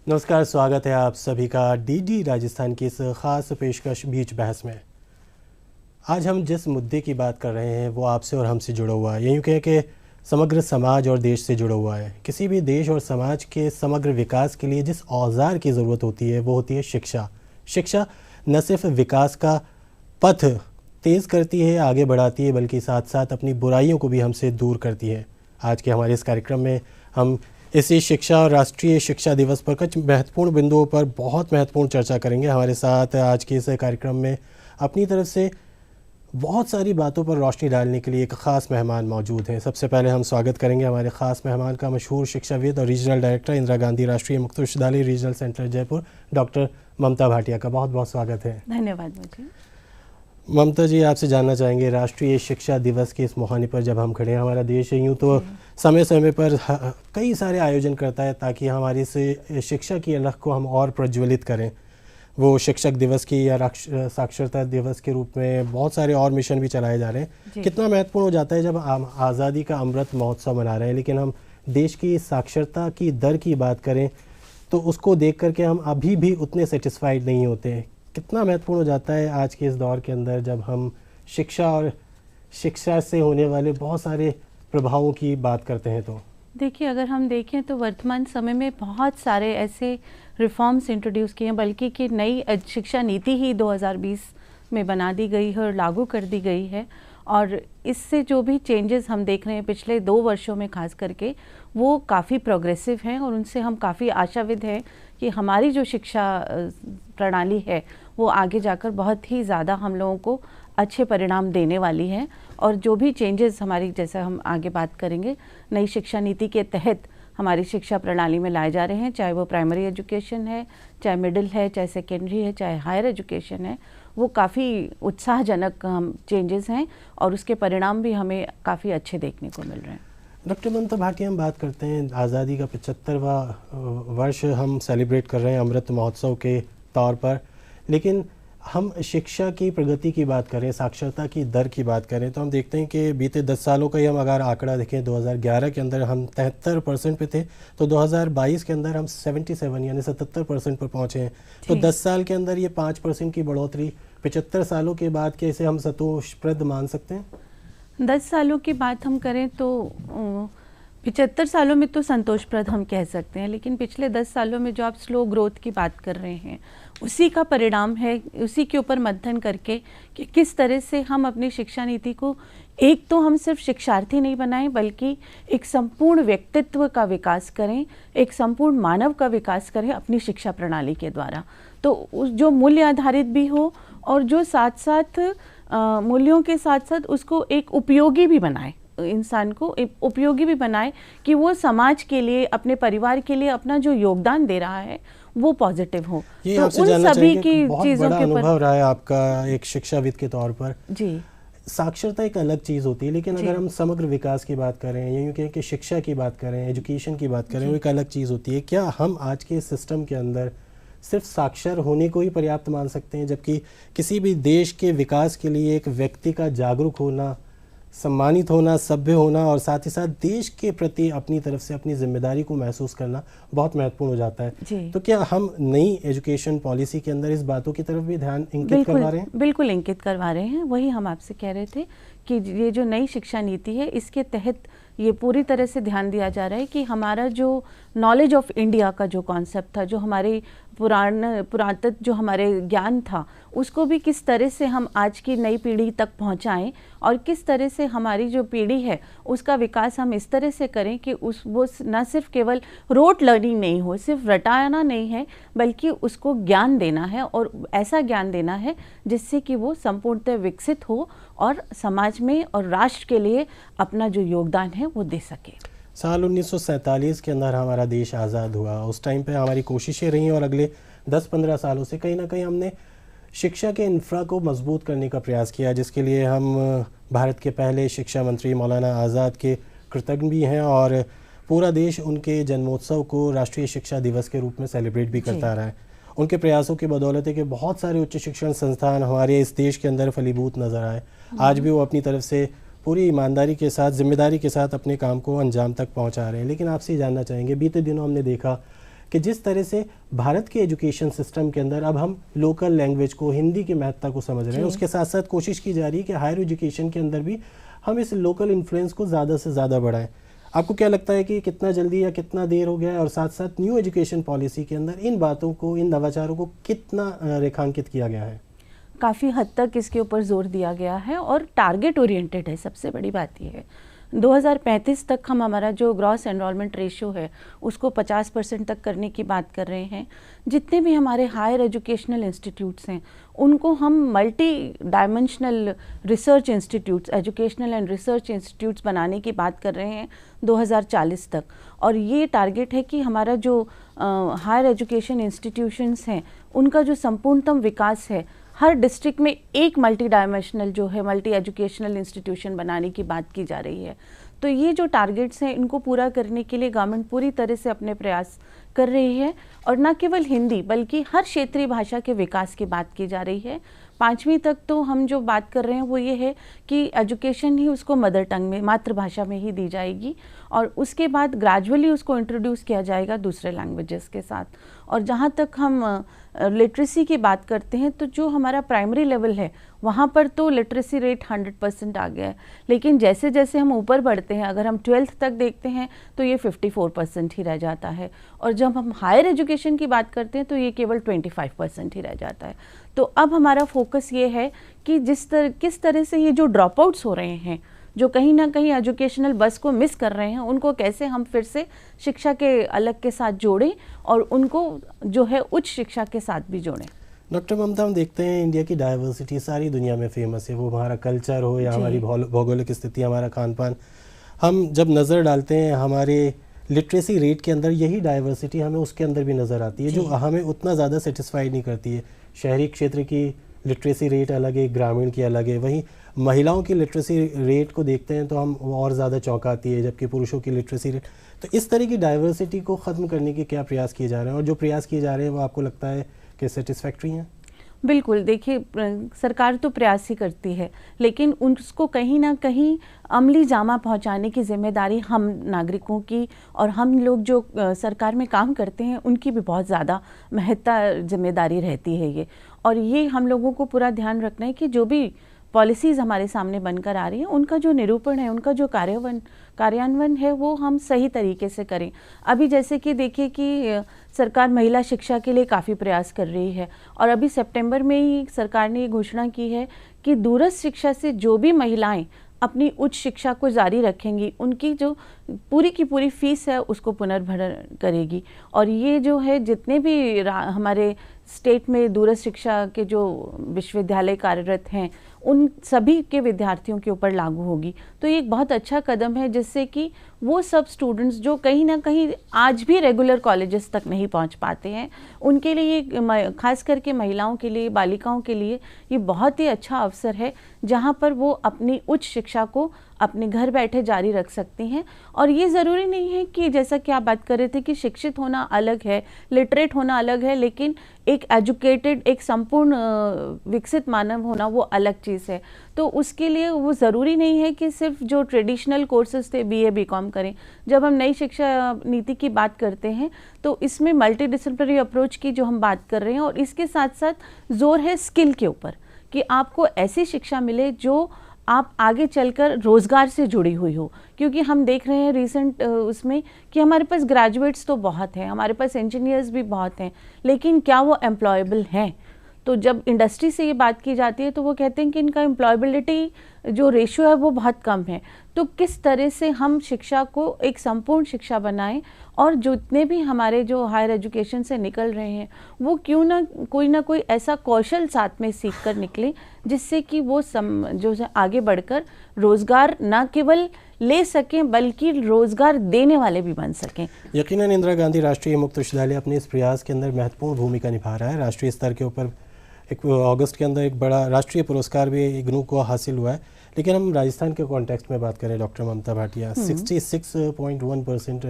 नमस्कार, स्वागत है आप सभी का डीडी राजस्थान की इस ख़ास पेशकश बीच बहस में। आज हम जिस मुद्दे की बात कर रहे हैं वो आपसे और हमसे जुड़ा हुआ है, यूँ कहें कि समग्र समाज और देश से जुड़ा हुआ है। किसी भी देश और समाज के समग्र विकास के लिए जिस औजार की ज़रूरत होती है वो होती है शिक्षा। शिक्षा न सिर्फ विकास का पथ तेज़ करती है, आगे बढ़ाती है, बल्कि साथ साथ अपनी बुराइयों को भी हमसे दूर करती है। आज के हमारे इस कार्यक्रम में हम इसी शिक्षा और राष्ट्रीय शिक्षा दिवस पर कुछ महत्वपूर्ण बिंदुओं पर बहुत महत्वपूर्ण चर्चा करेंगे। हमारे साथ आज के इस कार्यक्रम में अपनी तरफ से बहुत सारी बातों पर रोशनी डालने के लिए एक ख़ास मेहमान मौजूद हैं। सबसे पहले हम स्वागत करेंगे हमारे ख़ास मेहमान का, मशहूर शिक्षाविद और रीजनल डायरेक्टर इंदिरा गांधी राष्ट्रीय मुक्त विश्वविद्यालय रीजनल सेंटर जयपुर, डॉक्टर ममता भाटिया का बहुत बहुत स्वागत है। धन्यवाद। मुझे ममता जी, आपसे जानना चाहेंगे, राष्ट्रीय शिक्षा दिवस के इस मुहाने पर जब हम खड़े हैं, हमारा देश यूँ तो समय समय पर कई सारे आयोजन करता है ताकि हमारी से शिक्षा की अलख को हम और प्रज्वलित करें। वो शिक्षक दिवस की या साक्षरता दिवस के रूप में बहुत सारे और मिशन भी चलाए जा रहे हैं। कितना महत्वपूर्ण हो जाता है जब हम आज़ादी का अमृत महोत्सव मना रहे हैं, लेकिन हम देश की साक्षरता की दर की बात करें तो उसको देख करके हम अभी भी उतने सेटिस्फाइड नहीं होते। कितना महत्वपूर्ण हो जाता है आज के इस दौर के अंदर जब हम शिक्षा और शिक्षा से होने वाले बहुत सारे प्रभावों की बात करते हैं। तो देखिए, अगर हम देखें तो वर्तमान समय में बहुत सारे ऐसे रिफॉर्म्स इंट्रोड्यूस किए हैं, बल्कि कि नई शिक्षा नीति ही 2020 में बना दी गई है और लागू कर दी गई है। और इससे जो भी चेंजेस हम देख रहे हैं पिछले 2 वर्षों में खास करके, वो काफ़ी प्रोग्रेसिव हैं और उनसे हम काफ़ी आशाविद हैं कि हमारी जो शिक्षा प्रणाली है वो आगे जाकर बहुत ही ज़्यादा हम लोगों को अच्छे परिणाम देने वाली है। और जो भी चेंजेस हमारी, जैसा हम आगे बात करेंगे, नई शिक्षा नीति के तहत हमारी शिक्षा प्रणाली में लाए जा रहे हैं, चाहे वो प्राइमरी एजुकेशन है, चाहे मिडिल है, चाहे सेकेंडरी है, चाहे हायर एजुकेशन है, वो काफ़ी उत्साहजनक चेंजेस हैं और उसके परिणाम भी हमें काफ़ी अच्छे देखने को मिल रहे हैं। डॉक्टर ममता भाटिया, हम बात करते हैं आज़ादी का 75वां वर्ष हम सेलिब्रेट कर रहे हैं अमृत महोत्सव के तौर पर, लेकिन हम शिक्षा की प्रगति की बात करें, साक्षरता की दर की बात करें तो हम देखते हैं कि बीते 10 सालों का ही हम अगर आंकड़ा देखें, 2011 के अंदर हम 73% पे थे, तो 2022 के अंदर हम 77 यानी 77% पर पहुँचे हैं। तो 10 साल के अंदर ये 5% की बढ़ोतरी 75 सालों के बाद कैसे हम संतोषप्रद मान सकते हैं? 10 सालों की बात हम करें तो 75 सालों में तो संतोषप्रद हम कह सकते हैं, लेकिन पिछले 10 सालों में जो आप स्लो ग्रोथ की बात कर रहे हैं उसी का परिणाम है, उसी के ऊपर मंथन करके कि किस तरह से हम अपनी शिक्षा नीति को एक तो हम सिर्फ शिक्षार्थी नहीं बनाएं, बल्कि एक संपूर्ण व्यक्तित्व का विकास करें, एक संपूर्ण मानव का विकास करें अपनी शिक्षा प्रणाली के द्वारा। तो उस जो मूल्य आधारित भी हो और जो साथ साथ मूल्यों के साथ साथ उसको एक उपयोगी भी बनाए, इंसान को एक उपयोगी भी बनाए कि वो समाज के लिए, अपने परिवार के लिए अपना जो योगदान दे रहा है वो पॉजिटिव हो। ये तो आपसे उन जानना सभी चाहिए की बहुत चीज़ों बड़ा के अनुभव ऊपर रहा है आपका एक शिक्षाविद के तौर पर। जी, साक्षरता एक अलग चीज़ होती है, लेकिन अगर हम समग्र विकास की बात करें या यूँ कहें कि शिक्षा की बात करें, एजुकेशन की बात करें, वो एक अलग चीज़ होती है। क्या हम आज के सिस्टम के अंदर सिर्फ साक्षर होने को ही पर्याप्त मान सकते हैं, जबकि किसी भी देश के विकास के लिए एक व्यक्ति का जागरूक होना, सम्मानित होना, सभ्य होना और साथ ही साथ देश के प्रति अपनी तरफ से अपनी जिम्मेदारी को महसूस करना बहुत महत्वपूर्ण हो जाता है। तो क्या हम नई एजुकेशन पॉलिसी के अंदर इस बातों की तरफ भी ध्यान इंगित करवा रहे हैं? बिल्कुल इंगित करवा रहे हैं। वही हम आपसे कह रहे थे कि ये जो नई शिक्षा नीति है इसके तहत ये पूरी तरह से ध्यान दिया जा रहा है कि हमारा जो नॉलेज ऑफ इंडिया का जो कॉन्सेप्ट था, जो हमारे पुरातन जो हमारे ज्ञान था, उसको भी किस तरह से हम आज की नई पीढ़ी तक पहुंचाएं और किस तरह से हमारी जो पीढ़ी है उसका विकास हम इस तरह से करें कि वो न सिर्फ केवल रोट लर्निंग नहीं हो, सिर्फ रटाना नहीं है, बल्कि उसको ज्ञान देना है और ऐसा ज्ञान देना है जिससे कि वो संपूर्णतः विकसित हो और समाज में और राष्ट्र के लिए अपना जो योगदान है वो दे सके। साल 1947 के अंदर हमारा देश आज़ाद हुआ। उस टाइम पे हमारी कोशिशें रहीं और अगले 10-15 सालों से कहीं ना कहीं हमने शिक्षा के इंफ्रा को मजबूत करने का प्रयास किया, जिसके लिए हम भारत के पहले शिक्षा मंत्री मौलाना आज़ाद के कृतज्ञ भी हैं और पूरा देश उनके जन्मोत्सव को राष्ट्रीय शिक्षा दिवस के रूप में सेलिब्रेट भी करता रहा है। उनके प्रयासों की बदौलत है कि बहुत सारे उच्च शिक्षण संस्थान हमारे इस देश के अंदर फलीभूत नज़र आए। आज भी वो अपनी तरफ से पूरी ईमानदारी के साथ, जिम्मेदारी के साथ अपने काम को अंजाम तक पहुंचा रहे हैं। लेकिन आपसे जानना चाहेंगे, बीते दिनों हमने देखा कि जिस तरह से भारत के एजुकेशन सिस्टम के अंदर अब हम लोकल लैंग्वेज को, हिंदी की महत्ता को समझ रहे हैं, उसके साथ साथ कोशिश की जा रही है कि हायर एजुकेशन के अंदर भी हम इस लोकल इन्फ्लुएंस को ज़्यादा से ज़्यादा बढ़ाएं। आपको क्या लगता है कि कितना जल्दी या कितना देर हो गया है, और साथ साथ न्यू एजुकेशन पॉलिसी के अंदर इन बातों को, इन नवाचारों को कितना रेखांकित किया गया है? काफ़ी हद तक इसके ऊपर जोर दिया गया है और टारगेट ओरिएंटेड है। सबसे बड़ी बात यह है 2035 तक हम हमारा जो ग्रॉस एनरोलमेंट रेशियो है उसको 50% तक करने की बात कर रहे हैं। जितने भी हमारे हायर एजुकेशनल इंस्टीट्यूट्स हैं उनको हम multi dimensional research institutes, educational and research institutes बनाने की बात कर रहे हैं 2040 तक। और ये टारगेट है कि हमारा जो हायर एजुकेशन इंस्टीट्यूशंस हैं उनका जो संपूर्णतम विकास है, हर डिस्ट्रिक्ट में एक मल्टी डायमेंशनल जो है मल्टी एजुकेशनल इंस्टीट्यूशन बनाने की बात की जा रही है। तो ये जो टारगेट्स हैं इनको पूरा करने के लिए गवर्नमेंट पूरी तरह से अपने प्रयास कर रही है और न केवल हिंदी बल्कि हर क्षेत्रीय भाषा के विकास की बात की जा रही है। 5वीं तक तो हम जो बात कर रहे हैं वो ये है कि एजुकेशन ही उसको मदर टंग में, मातृभाषा में ही दी जाएगी और उसके बाद ग्रेजुअली उसको इंट्रोड्यूस किया जाएगा दूसरे लैंग्वेजेस के साथ। और जहाँ तक हम लिटरेसी की बात करते हैं तो जो हमारा प्राइमरी लेवल है वहाँ पर तो लिटरेसी रेट 100% आ गया है, लेकिन जैसे जैसे हम ऊपर बढ़ते हैं, अगर हम 12th तक देखते हैं तो ये 54% ही रह जाता है और जब हम हायर एजुकेशन की बात करते हैं तो ये केवल 25% ही रह जाता है। तो अब हमारा फोकस ये है कि किस तरह से ये जो ड्रॉप आउट्स हो रहे हैं, जो कहीं ना कहीं एजुकेशनल बस को मिस कर रहे हैं, उनको कैसे हम फिर से शिक्षा के अलग के साथ जोड़ें और उनको जो है उच्च शिक्षा के साथ भी जोड़ें। डॉक्टर ममता, हम देखते हैं इंडिया की डाइवर्सिटी सारी दुनिया में फेमस है, वो हमारा कल्चर हो या हमारी भौगोलिक स्थिति, हमारा खान पान। हम जब नज़र डालते हैं हमारे लिटरेसी रेट के अंदर, यही डाइवर्सिटी हमें उसके अंदर भी नज़र आती है जो हमें उतना ज़्यादा सेटिस्फाई नहीं करती है। शहरी क्षेत्र की लिटरेसी रेट अलग है, ग्रामीण की अलग है। वहीं महिलाओं की लिटरेसी रेट को देखते हैं तो हम और ज़्यादा चौंकाती है, जबकि पुरुषों की लिटरेसी रेट। तो इस तरह की डाइवर्सिटी को ख़त्म करने के क्या प्रयास किए जा रहे हैं, और जो प्रयास किए जा रहे हैं वो आपको लगता है कि सेटिस्फैक्ट्री हैं? बिल्कुल, देखिए सरकार तो प्रयास ही करती है, लेकिन उसको कहीं ना कहीं अमली जामा पहुंचाने की जिम्मेदारी हम नागरिकों की और हम लोग जो सरकार में काम करते हैं उनकी भी बहुत ज़्यादा महत्ता जिम्मेदारी रहती है ये। और ये हम लोगों को पूरा ध्यान रखना है कि जो भी पॉलिसीज़ हमारे सामने बनकर आ रही हैं उनका जो निरूपण है, उनका जो कार्यान्वयन है वो हम सही तरीके से करें। अभी जैसे कि देखिए कि सरकार महिला शिक्षा के लिए काफ़ी प्रयास कर रही है और अभी सितंबर में ही सरकार ने ये घोषणा की है कि दूरस्थ शिक्षा से जो भी महिलाएं अपनी उच्च शिक्षा को जारी रखेंगी उनकी जो पूरी की पूरी फीस है उसको पुनर्भरण करेगी। और ये जो है जितने भी हमारे स्टेट में दूरस्थ शिक्षा के जो विश्वविद्यालय कार्यरत हैं उन सभी के विद्यार्थियों के ऊपर लागू होगी। तो ये एक बहुत अच्छा कदम है जिससे कि वो सब स्टूडेंट्स जो कहीं ना कहीं आज भी रेगुलर कॉलेजेस तक नहीं पहुंच पाते हैं, उनके लिए, खास करके महिलाओं के लिए, बालिकाओं के लिए ये बहुत ही अच्छा अवसर है जहां पर वो अपनी उच्च शिक्षा को अपने घर बैठे जारी रख सकती हैं। और ये ज़रूरी नहीं है कि जैसा कि आप बात कर रहे थे कि शिक्षित होना अलग है, लिटरेट होना अलग है, लेकिन एक एजुकेटेड, एक संपूर्ण विकसित मानव होना वो अलग चीज़ है। तो उसके लिए वो ज़रूरी नहीं है कि सिर्फ जो ट्रेडिशनल कोर्सेज थे BA BCom करें। जब हम नई शिक्षा नीति की बात करते हैं तो इसमें मल्टी डिसिप्लिनरी अप्रोच की जो हम बात कर रहे हैं और इसके साथ साथ जोर है स्किल के ऊपर कि आपको ऐसी शिक्षा मिले जो आप आगे चलकर रोज़गार से जुड़ी हुई हो। क्योंकि हम देख रहे हैं रिसेंट उसमें कि हमारे पास ग्रेजुएट्स तो बहुत हैं, हमारे पास इंजीनियर्स भी बहुत हैं, लेकिन क्या वो एम्प्लॉयबल हैं? तो जब इंडस्ट्री से ये बात की जाती है तो वो कहते हैं कि इनका एम्प्लॉयबिलिटी जो रेशियो है वो बहुत कम है। तो किस तरह से हम शिक्षा को एक संपूर्ण शिक्षा बनाएं और जितने भी हमारे जो हायर एजुकेशन से निकल रहे हैं वो क्यों ना कोई ऐसा कौशल साथ में सीख कर निकले जिससे कि वो जो आगे बढ़कर रोज़गार ना केवल ले सकें बल्कि रोज़गार देने वाले भी बन सकें। यकीनन इंदिरा गांधी राष्ट्रीय मुक्त विश्वविद्यालय अपने इस प्रयास के अंदर महत्वपूर्ण भूमिका निभा रहा है। राष्ट्रीय स्तर के ऊपर एक अगस्त के अंदर एक बड़ा राष्ट्रीय पुरस्कार भी इग्नू को हासिल हुआ है। लेकिन हम राजस्थान के कॉन्टेक्स्ट में बात करें डॉक्टर ममता भाटिया, 66.1%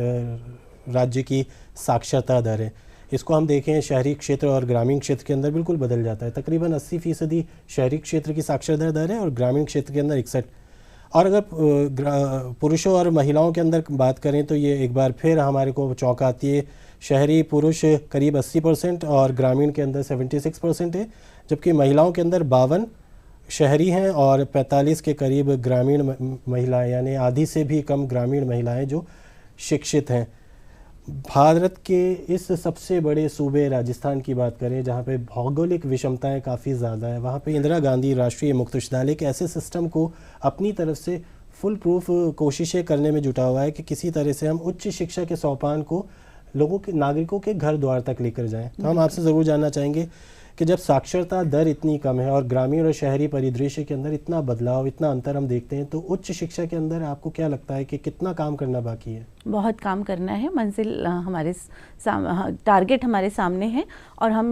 राज्य की साक्षरता दर है। इसको हम देखें शहरी क्षेत्र और ग्रामीण क्षेत्र के अंदर बिल्कुल बदल जाता है। तकरीबन 80% शहरी क्षेत्र की साक्षरता दर है और ग्रामीण क्षेत्र के अंदर 61। और अगर पुरुषों और महिलाओं के अंदर बात करें तो ये एक बार फिर हमारे को चौंकाती है। शहरी पुरुष करीब 80% और ग्रामीण के अंदर 76% है, जबकि महिलाओं के अंदर 52 शहरी हैं और 45 के करीब ग्रामीण महिलाएं, यानी आधी से भी कम ग्रामीण महिलाएं जो शिक्षित हैं। भारत के इस सबसे बड़े सूबे राजस्थान की बात करें, जहाँ पे भौगोलिक विषमताएं काफ़ी ज़्यादा है, वहाँ पे इंदिरा गांधी राष्ट्रीय मुक्त विश्वविद्यालय के ऐसे सिस्टम को अपनी तरफ से फुल प्रूफ कोशिशें करने में जुटा हुआ है कि किसी तरह से हम उच्च शिक्षा के सोपान को लोगों के, नागरिकों के घर द्वार तक लेकर जाएं। तो हम आपसे ज़रूर जानना चाहेंगे कि जब साक्षरता दर इतनी कम है और ग्रामीण और शहरी परिदृश्य के अंदर इतना बदलाव, इतना अंतर हम देखते हैं, तो उच्च शिक्षा के अंदर आपको क्या लगता है कि कितना काम करना बाकी है? बहुत काम करना है। मंजिल हमारे टारगेट हमारे सामने है और हम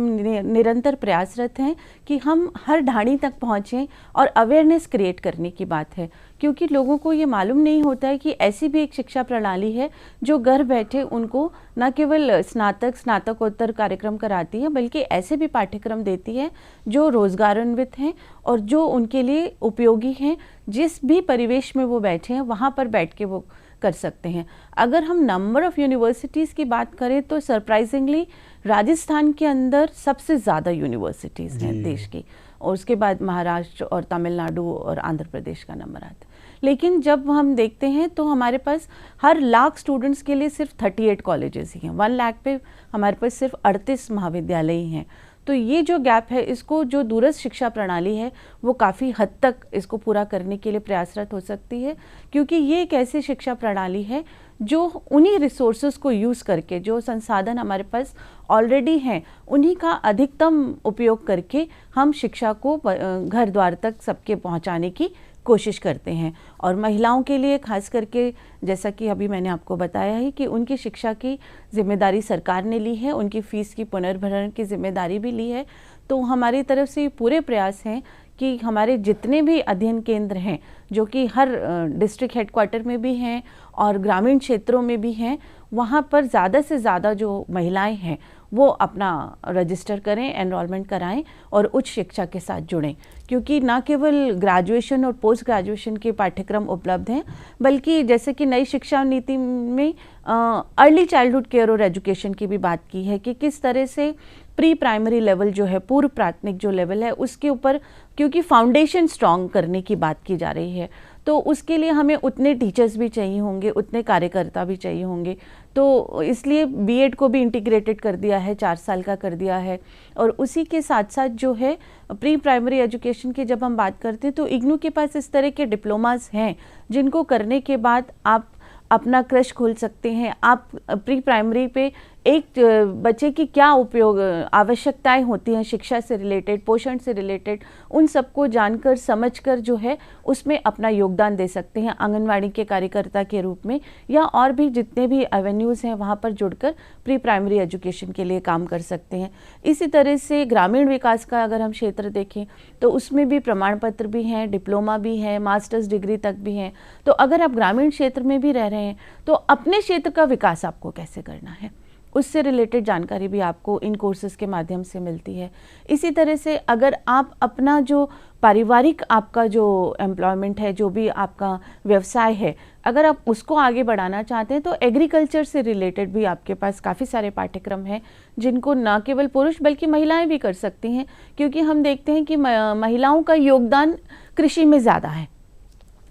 निरंतर प्रयासरत हैं कि हम हर ढाणी तक पहुँचें और अवेयरनेस क्रिएट करने की बात है, क्योंकि लोगों को ये मालूम नहीं होता है कि ऐसी भी एक शिक्षा प्रणाली है जो घर बैठे उनको न केवल स्नातकोत्तर कार्यक्रम कराती है, बल्कि ऐसे भी पाठ्यक्रम देती है जो रोजगारान्वित हैं और जो उनके लिए उपयोगी हैं। जिस भी परिवेश में वो बैठे हैं वहाँ पर बैठ के वो कर सकते हैं। अगर हम नंबर ऑफ़ यूनिवर्सिटीज़ की बात करें तो सरप्राइजिंगली राजस्थान के अंदर सबसे ज़्यादा यूनिवर्सिटीज़ हैं देश की, और उसके बाद महाराष्ट्र और तमिलनाडु और आंध्र प्रदेश का नंबर आता है। लेकिन जब हम देखते हैं तो हमारे पास हर लाख स्टूडेंट्स के लिए सिर्फ 38 कॉलेजेस ही हैं। 1 लाख पे हमारे पास सिर्फ 38 महाविद्यालय ही हैं। तो ये जो गैप है, इसको जो दूरस्थ शिक्षा प्रणाली है वो काफ़ी हद तक इसको पूरा करने के लिए प्रयासरत हो सकती है, क्योंकि ये एक ऐसी शिक्षा प्रणाली है जो उन्हीं रिसोर्सेज को यूज़ करके, जो संसाधन हमारे पास ऑलरेडी हैं, उन्हीं का अधिकतम उपयोग करके हम शिक्षा को घर द्वार तक सबके पहुंचाने की कोशिश करते हैं। और महिलाओं के लिए खास करके, जैसा कि अभी मैंने आपको बताया है कि उनकी शिक्षा की जिम्मेदारी सरकार ने ली है, उनकी फ़ीस की पुनर्भरण की जिम्मेदारी भी ली है। तो हमारी तरफ से पूरे प्रयास हैं कि हमारे जितने भी अध्ययन केंद्र हैं, जो कि हर डिस्ट्रिक्ट हेडक्वार्टर में भी हैं और ग्रामीण क्षेत्रों में भी हैं, वहाँ पर ज़्यादा से ज़्यादा जो महिलाएं हैं वो अपना रजिस्टर करें, एनरोलमेंट कराएं और उच्च शिक्षा के साथ जुड़ें, क्योंकि ना केवल ग्रेजुएशन और पोस्ट ग्रेजुएशन के पाठ्यक्रम उपलब्ध हैं, बल्कि जैसे कि नई शिक्षा नीति में अर्ली चाइल्डहुड केयर और एजुकेशन की भी बात की है कि किस तरह से प्री प्राइमरी लेवल जो है, पूर्व प्राथमिक जो लेवल है, उसके ऊपर क्योंकि फाउंडेशन स्ट्रॉन्ग करने की बात की जा रही है, तो उसके लिए हमें उतने टीचर्स भी चाहिए होंगे, उतने कार्यकर्ता भी चाहिए होंगे। तो इसलिए बीएड को भी इंटीग्रेटेड कर दिया है, 4 साल का कर दिया है। और उसी के साथ साथ जो है प्री प्राइमरी एजुकेशन की जब हम बात करते हैं तो इग्नू के पास इस तरह के डिप्लोमास हैं जिनको करने के बाद आप अपना क्रश खोल सकते हैं। आप प्री प्राइमरी पे एक बच्चे की क्या उपयोग आवश्यकताएं होती हैं शिक्षा से रिलेटेड, पोषण से रिलेटेड, उन सबको जानकर समझकर जो है उसमें अपना योगदान दे सकते हैं आंगनवाड़ी के कार्यकर्ता के रूप में, या और भी जितने भी एवेन्यूज़ हैं वहाँ पर जुड़कर प्री प्राइमरी एजुकेशन के लिए काम कर सकते हैं। इसी तरह से ग्रामीण विकास का अगर हम क्षेत्र देखें तो उसमें भी प्रमाण पत्र भी हैं, डिप्लोमा भी है, मास्टर्स डिग्री तक भी हैं। तो अगर आप ग्रामीण क्षेत्र में भी रह रहे हैं तो अपने क्षेत्र का विकास आपको कैसे करना है, उससे रिलेटेड जानकारी भी आपको इन कोर्सेज के माध्यम से मिलती है। इसी तरह से अगर आप अपना जो पारिवारिक आपका जो एम्प्लॉयमेंट है, जो भी आपका व्यवसाय है, अगर आप उसको आगे बढ़ाना चाहते हैं तो एग्रीकल्चर से रिलेटेड भी आपके पास काफ़ी सारे पाठ्यक्रम हैं जिनको न केवल पुरुष बल्कि महिलाएं भी कर सकती हैं, क्योंकि हम देखते हैं कि महिलाओं का योगदान कृषि में ज़्यादा है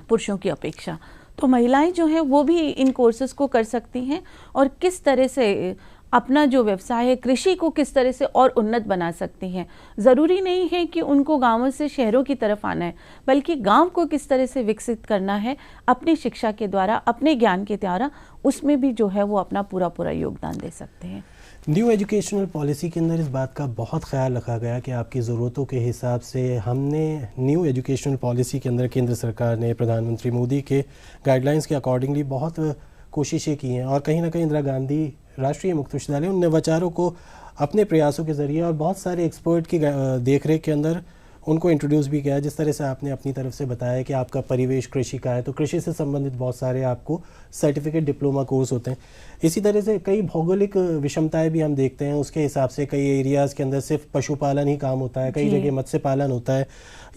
पुरुषों की अपेक्षा। तो महिलाएं जो हैं वो भी इन कोर्सेज को कर सकती हैं और किस तरह से अपना जो व्यवसाय है, कृषि को किस तरह से और उन्नत बना सकती हैं। ज़रूरी नहीं है कि उनको गांवों से शहरों की तरफ आना है, बल्कि गांव को किस तरह से विकसित करना है अपनी शिक्षा के द्वारा, अपने ज्ञान के द्वारा, उसमें भी जो है वो अपना पूरा योगदान दे सकते हैं। न्यू एजुकेशनल पॉलिसी के अंदर इस बात का बहुत ख्याल रखा गया कि आपकी ज़रूरतों के हिसाब से हमने न्यू एजुकेशनल पॉलिसी के अंदर केंद्र सरकार ने प्रधानमंत्री मोदी के गाइडलाइंस के अकॉर्डिंगली बहुत कोशिशें की हैं, और कहीं ना कहीं इंदिरा गांधी राष्ट्रीय मुक्त विश्वविद्यालय उन नवाचारों को अपने प्रयासों के ज़रिए और बहुत सारे एक्सपर्ट की देखरेख के अंदर उनको इंट्रोड्यूस भी किया है। जिस तरह से आपने अपनी तरफ से बताया कि आपका परिवेश कृषि का है, तो कृषि से संबंधित बहुत सारे आपको सर्टिफिकेट डिप्लोमा कोर्स होते हैं। इसी तरह से कई भौगोलिक विषमताएं भी हम देखते हैं, उसके हिसाब से कई एरियाज़ के अंदर सिर्फ पशुपालन ही काम होता है, कई जगह मत्स्य पालन होता है,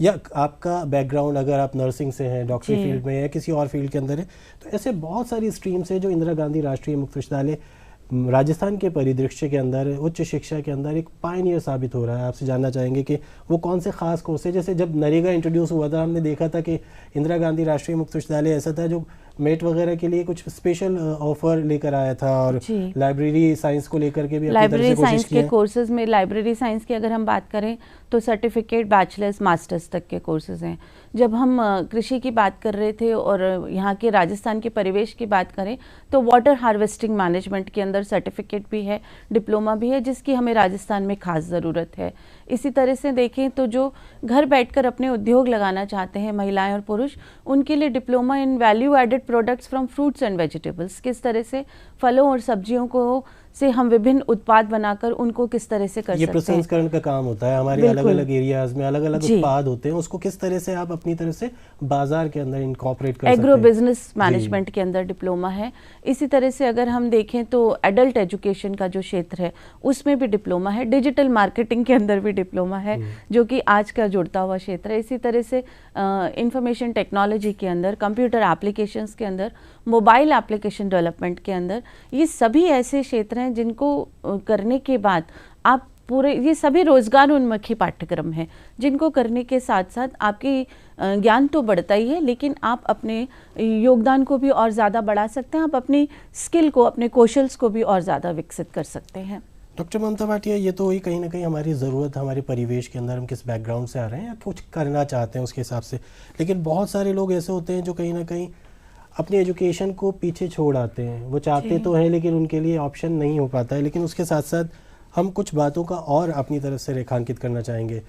या आपका बैकग्राउंड अगर आप नर्सिंग से हैं, डॉक्टरी फील्ड में या किसी और फील्ड के अंदर है, तो ऐसे बहुत सारी स्ट्रीम्स है जो इंदिरा गांधी राष्ट्रीय मुक्त विश्वविद्यालय राजस्थान के परिदृश्य के अंदर उच्च शिक्षा के अंदर एक पायनियर साबित हो रहा है। आपसे जानना चाहेंगे कि वो कौन से खास कोर्स है। जैसे जब नरेगा इंट्रोड्यूस हुआ था, हमने देखा था कि इंदिरा गांधी राष्ट्रीय मुक्त विश्वविद्यालय ऐसा था जो मेट वगैरह के लिए कुछ स्पेशल ऑफर लेकर आया था, और लाइब्रेरी साइंस को लेकर के भी अपनी तरफ से कोशिश की है। लाइब्रेरी साइंस के कोर्सेज में, लाइब्रेरी साइंस की अगर हम बात करें तो सर्टिफिकेट, बैचलर्स, मास्टर्स तक के कोर्सेज हैं। जब हम कृषि की बात कर रहे थे और यहाँ के राजस्थान के परिवेश की बात करें तो वाटर हार्वेस्टिंग मैनेजमेंट के अंदर सर्टिफिकेट भी है, डिप्लोमा भी है, जिसकी हमें राजस्थान में खास ज़रूरत है। इसी तरह से देखें तो जो घर बैठकर अपने उद्योग लगाना चाहते हैं महिलाएं और पुरुष, उनके लिए diploma in value added products from fruits and vegetables, किस तरह से फलों और सब्जियों को से हम विभिन्न उत्पाद बनाकर उनको किस तरह से कर सकते हैं। ये प्रसंस्करण का काम होता है, हमारे अलग अलग एरियाज में अलग अलग उत्पाद होते हैं, उसको किस तरह से आप अपनी तरफ से बाजार के अंदर इनकॉर्पोरेट कर सकते हैं। एग्रो बिजनेस मैनेजमेंट के अंदर डिप्लोमा है। इसी तरह से अगर हम देखें तो एडल्ट एजुकेशन का जो क्षेत्र है उसमें भी डिप्लोमा है। डिजिटल मार्केटिंग के अंदर भी डिप्लोमा है, जो कि आज का जुड़ता हुआ क्षेत्र है। इसी तरह से इंफॉर्मेशन टेक्नोलॉजी के अंदर, कंप्यूटर एप्लीकेशंस के अंदर, मोबाइल एप्लीकेशन डेवलपमेंट के अंदर, ये सभी ऐसे क्षेत्र हैं जिनको करने के बाद आप पूरे, ये सभी रोजगार उन्मुखी पाठ्यक्रम हैं जिनको करने के साथ साथ आपकी ज्ञान तो बढ़ता ही है, लेकिन आप अपने योगदान को भी और ज़्यादा बढ़ा सकते हैं, आप अपनी स्किल को, अपने कौशल्स को भी और ज़्यादा विकसित कर सकते हैं। डॉक्टर ममता भाटिया, ये तो हुई कहीं ना कहीं हमारी ज़रूरत, हमारे परिवेश के अंदर हम किस बैकग्राउंड से आ रहे हैं या कुछ करना चाहते हैं उसके हिसाब से। लेकिन बहुत सारे लोग ऐसे होते हैं जो कहीं ना कहीं अपनी एजुकेशन को पीछे छोड़ आते हैं। वो चाहते तो हैं लेकिन उनके लिए ऑप्शन नहीं हो पाता है। लेकिन उसके साथ साथ हम कुछ बातों का और अपनी तरफ से रेखांकित करना चाहेंगे।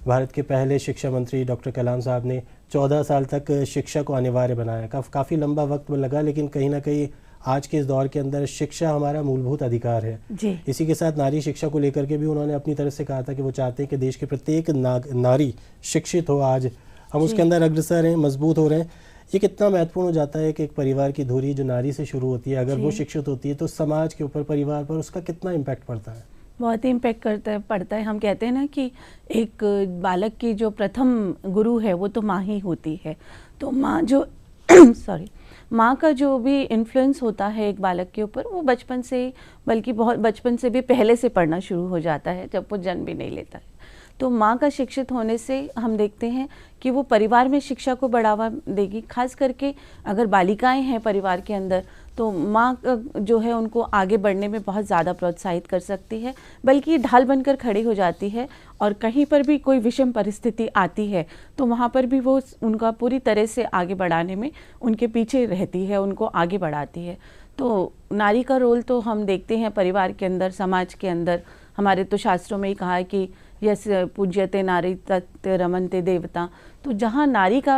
भारत के पहले शिक्षा मंत्री डॉक्टर कलाम साहब ने 14 साल तक शिक्षा को अनिवार्य बनाया। काफ़ी लंबा वक्त लगा, लेकिन कहीं ना कहीं आज के इस दौर के अंदर शिक्षा हमारा मूलभूत अधिकार है जी। इसी के साथ नारी शिक्षा को लेकर के भी उन्होंने अपनी तरफ से कहा था कि वो चाहते हैं कि देश के प्रत्येक नारी शिक्षित हो। आज हम उसके अंदर अग्रसर हैं, मजबूत हो रहे हैं। ये कितना महत्वपूर्ण हो जाता है कि एक परिवार की धुरी जो नारी से शुरू होती है, अगर वो शिक्षित होती है तो समाज के ऊपर, परिवार पर उसका कितना इम्पैक्ट पड़ता है। बहुत ही इम्पैक्ट पड़ता है। हम कहते हैं ना कि एक बालक की जो प्रथम गुरु है वो तो माँ ही होती है। तो माँ जो माँ का जो भी इन्फ्लुएंस होता है एक बालक के ऊपर, वो बचपन से, बल्कि बहुत बचपन से भी पहले से पढ़ना शुरू हो जाता है, जब वो जन्म भी नहीं लेता है। तो माँ का शिक्षित होने से हम देखते हैं कि वो परिवार में शिक्षा को बढ़ावा देगी। खास करके अगर बालिकाएं हैं परिवार के अंदर, तो माँ जो है उनको आगे बढ़ने में बहुत ज़्यादा प्रोत्साहित कर सकती है, बल्कि ढाल बनकर खड़ी हो जाती है। और कहीं पर भी कोई विषम परिस्थिति आती है तो वहाँ पर भी वो उनका पूरी तरह से आगे बढ़ाने में उनके पीछे रहती है, उनको आगे बढ़ाती है। तो नारी का रोल तो हम देखते हैं परिवार के अंदर, समाज के अंदर। हमारे तो शास्त्रों में ही कहा है कि यस पूज्यते नारी तत् रमन्ते देवता। तो जहाँ नारी का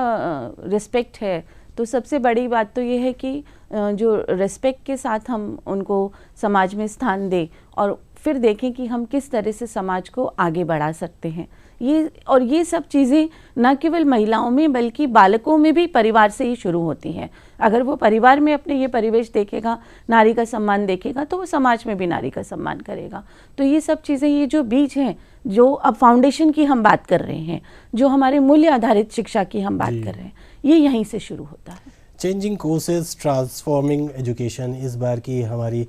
रिस्पेक्ट है, तो सबसे बड़ी बात तो ये है कि जो रिस्पेक्ट के साथ हम उनको समाज में स्थान दें और फिर देखें कि हम किस तरह से समाज को आगे बढ़ा सकते हैं। ये सब चीज़ें न केवल महिलाओं में बल्कि बालकों में भी परिवार से ही शुरू होती हैं। अगर वो परिवार में अपने ये परिवेश देखेगा, नारी का सम्मान देखेगा, तो वो समाज में भी नारी का सम्मान करेगा। तो ये सब चीज़ें, ये जो बीज हैं, जो अब फाउंडेशन की हम बात कर रहे हैं, जो हमारे मूल्य आधारित शिक्षा की हम बात कर रहे हैं, ये यहीं से शुरू होता है। चेंजिंग कोर्सेज, ट्रांसफॉर्मिंग एजुकेशन, इस बार की हमारी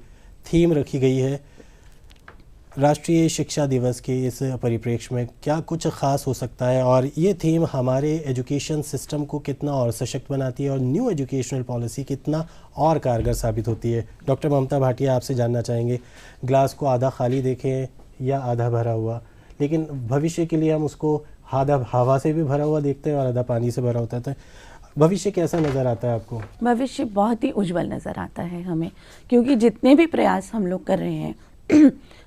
थीम रखी गई है। राष्ट्रीय शिक्षा दिवस के इस परिप्रेक्ष्य में क्या कुछ खास हो सकता है और ये थीम हमारे एजुकेशन सिस्टम को कितना और सशक्त बनाती है और न्यू एजुकेशनल पॉलिसी कितना और कारगर साबित होती है। डॉक्टर ममता भाटिया, आपसे जानना चाहेंगे, ग्लास को आधा खाली देखें या आधा भरा हुआ, लेकिन भविष्य के लिए हम उसको आधा हवा से भी भरा हुआ देखते हैं और आधा पानी से भरा होता है। भविष्य कैसा नज़र आता है आपको? भविष्य बहुत ही उज्जवल नज़र आता है हमें, क्योंकि जितने भी प्रयास हम लोग कर रहे हैं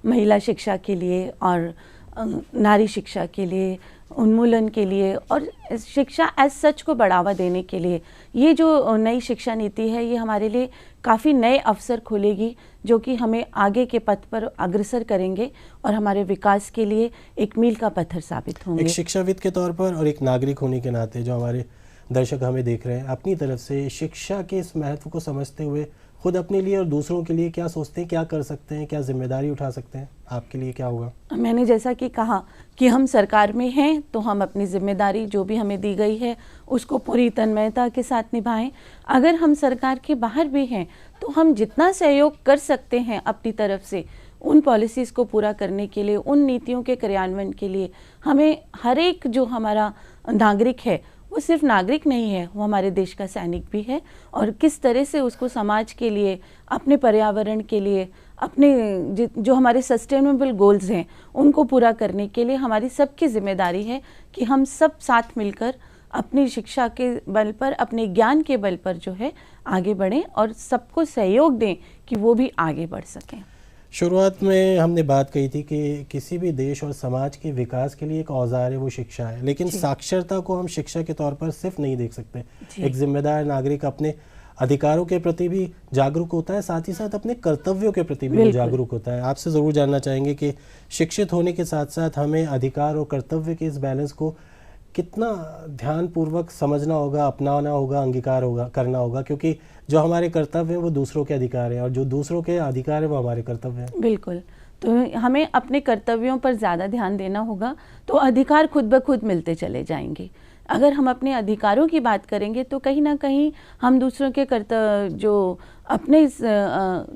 महिला शिक्षा के लिए और नारी शिक्षा के लिए, उन्मूलन के लिए और शिक्षा एज सच को बढ़ावा देने के लिए, ये जो नई शिक्षा नीति है, ये हमारे लिए काफ़ी नए अवसर खोलेगी, जो कि हमें आगे के पथ पर अग्रसर करेंगे और हमारे विकास के लिए एक मील का पत्थर साबित होंगे। एक शिक्षाविद के तौर पर और एक नागरिक होने के नाते जो हमारे दर्शक हमें देख रहे हैं, अपनी तरफ से शिक्षा के इस महत्व को समझते हुए खुद अपने लिए और दूसरों के लिए क्या सोचते हैं, क्या कर सकते हैं, क्या जिम्मेदारी उठा सकते हैं? आपके लिए क्या होगा? मैंने जैसा कि कहा कि हम सरकार में हैं तो हम अपनी जिम्मेदारी जो भी हमें दी गई है उसको पूरी तन्मयता के साथ निभाएं। अगर हम सरकार के बाहर भी हैं तो हम जितना सहयोग कर सकते हैं अपनी तरफ से उन पॉलिसीज़ को पूरा करने के लिए, उन नीतियों के क्रियान्वयन के लिए हमें हर एक जो हमारा नागरिक है वो सिर्फ नागरिक नहीं है, वो हमारे देश का सैनिक भी है। और किस तरह से उसको समाज के लिए, अपने पर्यावरण के लिए, अपने जो हमारे सस्टेनेबल गोल्स हैं उनको पूरा करने के लिए हमारी सबकी जिम्मेदारी है कि हम सब साथ मिलकर अपनी शिक्षा के बल पर, अपने ज्ञान के बल पर जो है आगे बढ़ें और सबको सहयोग दें कि वो भी आगे बढ़ सकें। शुरुआत में हमने बात कही थी कि किसी भी देश और समाज के विकास के लिए एक औजार है वो शिक्षा है, लेकिन साक्षरता को हम शिक्षा के तौर पर सिर्फ नहीं देख सकते। एक जिम्मेदार नागरिक अपने अधिकारों के प्रति भी जागरूक होता है, साथ ही साथ अपने कर्तव्यों के प्रति भी जागरूक होता है। आपसे ज़रूर जानना चाहेंगे कि शिक्षित होने के साथ साथ हमें अधिकार और कर्तव्य के इस बैलेंस को कितना ध्यानपूर्वक समझना होगा, अपनाना होगा, अंगीकार होगा, करना होगा, क्योंकि जो हमारे कर्तव्य हैं वो दूसरों के अधिकार हैं और जो दूसरों के अधिकार है वो हमारे कर्तव्य हैं। बिल्कुल, तो हमें अपने कर्तव्यों पर ज़्यादा ध्यान देना होगा तो अधिकार खुद ब खुद मिलते चले जाएंगे। अगर हम अपने अधिकारों की बात करेंगे तो कहीं ना कहीं हम दूसरों के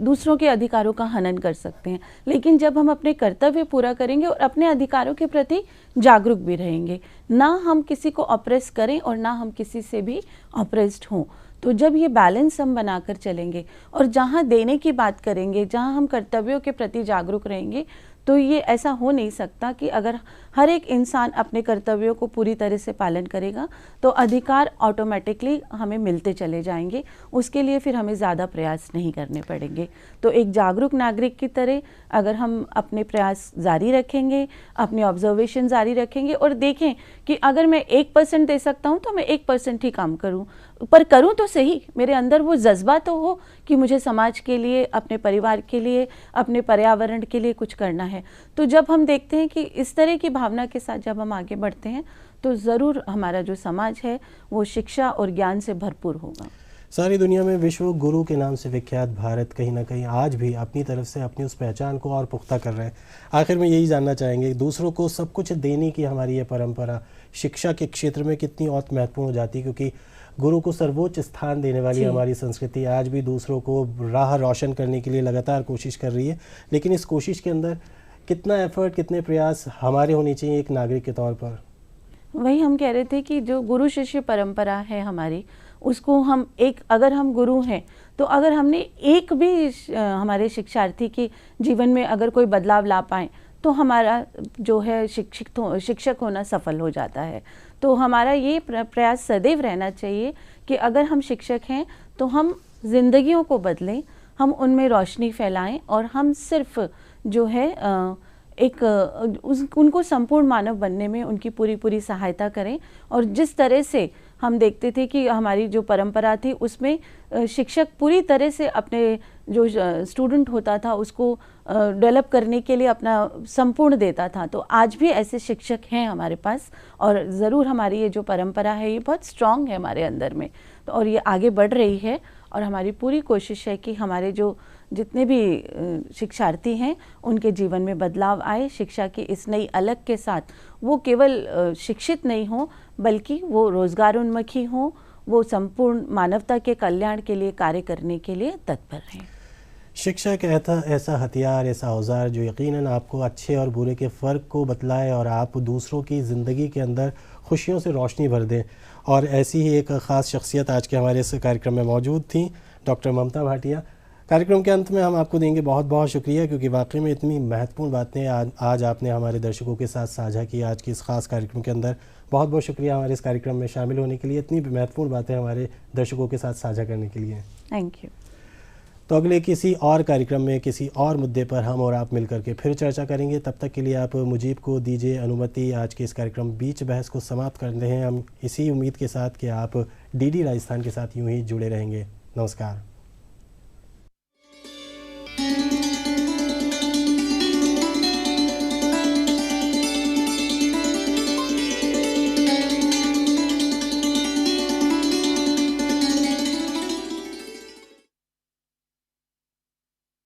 दूसरों के अधिकारों का हनन कर सकते हैं, लेकिन जब हम अपने कर्तव्य पूरा करेंगे और अपने अधिकारों के प्रति जागरूक भी रहेंगे, ना हम किसी को ऑप्रेस करें और ना हम किसी से भी ऑप्रेस्ड हों, तो जब ये बैलेंस हम बनाकर चलेंगे और जहाँ देने की बात करेंगे, जहाँ हम कर्तव्यों के प्रति जागरूक रहेंगे, तो ये ऐसा हो नहीं सकता कि अगर हर एक इंसान अपने कर्तव्यों को पूरी तरह से पालन करेगा तो अधिकार ऑटोमेटिकली हमें मिलते चले जाएंगे। उसके लिए फिर हमें ज़्यादा प्रयास नहीं करने पड़ेंगे। तो एक जागरूक नागरिक की तरह अगर हम अपने प्रयास जारी रखेंगे, अपनी ऑब्जर्वेशन जारी रखेंगे और देखें कि अगर मैं 1% दे सकता हूँ तो मैं 1% ही काम करूँ, पर करूँ तो सही, मेरे अंदर वो जज्बा तो हो कि मुझे समाज के लिए, अपने परिवार के लिए, अपने पर्यावरण के लिए कुछ करना है। तो जब हम देखते हैं कि इस तरह की भावना के साथ जब हम आगे बढ़ते हैं तो ज़रूर हमारा जो समाज है वो शिक्षा और ज्ञान से भरपूर होगा। सारी दुनिया में विश्व गुरु के नाम से विख्यात भारत कहीं ना कहीं आज भी अपनी तरफ से अपनी उस पहचान को और पुख्ता कर रहे हैं। आखिर में यही जानना चाहेंगे, दूसरों को सब कुछ देने की हमारी ये परंपरा शिक्षा के क्षेत्र में कितनी और महत्वपूर्ण हो जाती है, क्योंकि गुरु को सर्वोच्च स्थान देने वाली हमारी संस्कृति आज भी दूसरों को राह रोशन करने के लिए लगातार कोशिश कर रही है। लेकिन इस कोशिश के अंदर कितना एफर्ट, कितने प्रयास हमारे होने चाहिए एक नागरिक के तौर पर? वही हम कह रहे थे कि जो गुरु शिष्य परंपरा है हमारी, उसको हम अगर हम गुरु हैं तो अगर हमने एक भी हमारे शिक्षार्थी के जीवन में अगर कोई बदलाव ला पाए तो हमारा जो है शिक्षक होना सफल हो जाता है। तो हमारा ये प्रयास सदैव रहना चाहिए कि अगर हम शिक्षक हैं तो हम जिंदगियों को बदलें, हम उनमें रोशनी फैलाएं और हम सिर्फ जो है उनको संपूर्ण मानव बनने में उनकी पूरी सहायता करें। और जिस तरह से हम देखते थे कि हमारी जो परंपरा थी उसमें शिक्षक पूरी तरह से अपने जो स्टूडेंट होता था उसको डेवलप करने के लिए अपना संपूर्ण देता था, तो आज भी ऐसे शिक्षक हैं हमारे पास और ज़रूर हमारी ये जो परंपरा है ये बहुत स्ट्रॉन्ग है हमारे अंदर में, तो और ये आगे बढ़ रही है। और हमारी पूरी कोशिश है कि हमारे जो जितने भी शिक्षार्थी हैं उनके जीवन में बदलाव आए, शिक्षा की इस नई अलग के साथ वो केवल शिक्षित नहीं हो बल्कि वो रोजगारोन्मुखी हों, वो संपूर्ण मानवता के कल्याण के लिए कार्य करने के लिए तत्पर हैं। शिक्षा एक ऐसा हथियार, ऐसा औजार जो यकीनन आपको अच्छे और बुरे के फ़र्क को बतलाए और आप दूसरों की ज़िंदगी के अंदर खुशियों से रोशनी भर दें। और ऐसी ही एक ख़ास शख्सियत आज के हमारे इस कार्यक्रम में मौजूद थी, डॉक्टर ममता भाटिया। कार्यक्रम के अंत में हम आपको देंगे बहुत बहुत शुक्रिया, क्योंकि वाकई में इतनी महत्वपूर्ण बातें आज आपने हमारे दर्शकों के साथ साझा की आज की इस खास कार्यक्रम के अंदर। बहुत बहुत शुक्रिया हमारे इस कार्यक्रम में शामिल होने के लिए, इतनी महत्वपूर्ण बातें हमारे दर्शकों के साथ साझा करने के लिए। Thank you. तो अगले किसी और कार्यक्रम में किसी और मुद्दे पर हम और आप मिलकर के फिर चर्चा करेंगे। तब तक के लिए आप मुजीब को दीजिए अनुमति आज के इस कार्यक्रम बीच बहस को समाप्त कर रहे हैं हम इसी उम्मीद के साथ कि आप डीडी राजस्थान के साथ यूं ही जुड़े रहेंगे। नमस्कार।